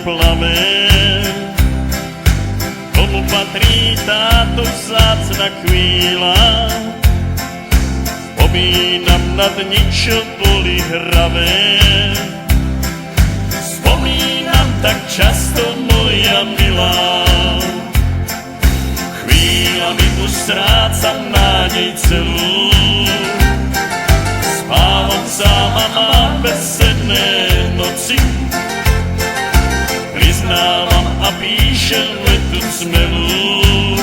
plave. Komu patrí táto vzácna chvíľa? Spomínam na dni, čo boli hravé. Spomínam tak často, moja milá. Chvíľami tu strácam nádej celú. Spávam sám a mám bezsedné noci. Priznávam a píšem vetu smelú.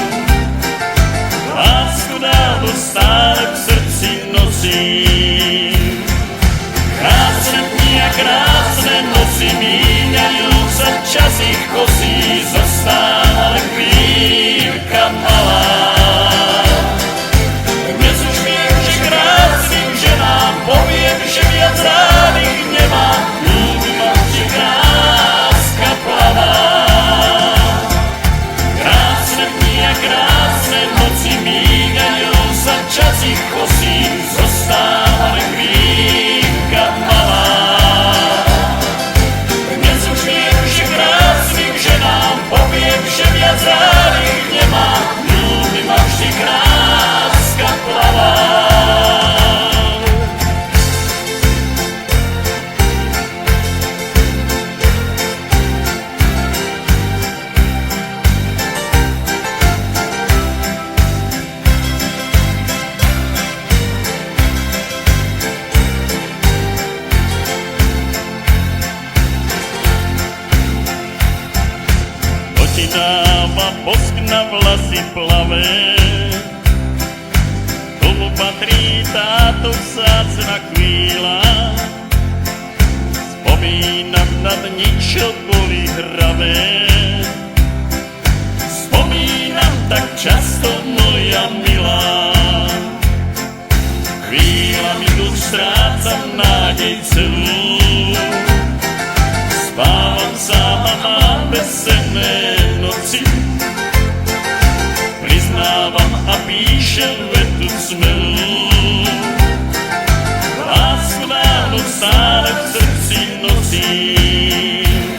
Lásku dávno stále v srdci nosím. Krásne dni a krásne noci míňajú sa, čas ich kosí, zostáva len chvíľka malá. Dnes už viem, že krásnym ženám poviem, že viac rád ich nemám. Ľúbim ma, že kráska plavá. Krásne dni a krásne noci míňajú sa, čas ich kosí, zostáva len chvíľka malá. Dnes už viem, že krásnym ženám poviem, že viac rád ich nemám. Ľúbim ma, vždy kráska plavá. Ti dáva bosk na vlasy plavé. Komu patrí táto vzácna chvíľa? Spomínam na dni, čo boli hravé. Spomínam tak často, moja milá. Chvíľami tu strácam nádej celú. Spávam sám a mám bezsenné noci. Priznávam a píšem vetu smelú. Lásku dávno stále v srdci nosím.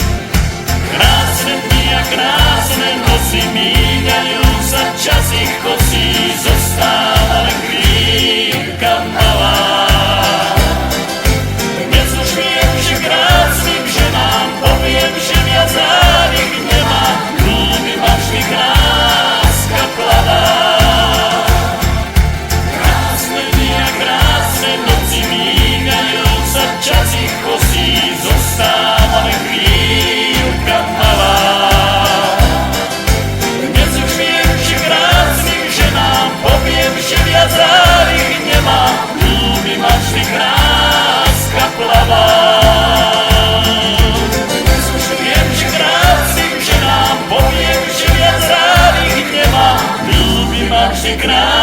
Krásne dni a krásne noci míňajú sa, čas ich kosí, zostáva len chvíľka malá. Dnes už viem, že krásnym ženám poviem, že viac rád ich nemám. Ľúbim ma, vždy kráska plavá. Krásne dni a krásne noci míňajú sa, čas ich kosí, zostáva len chvíľka malá. Dnes už viem, že krásnym ženám poviem, že viac rád ich nemám. Ľúbim ma, vždy kráska plavá. Dnes už viem, že krásnym ženám poviem, že viac rád ich nemám. Ľúbim ma, vždy kráska plavá.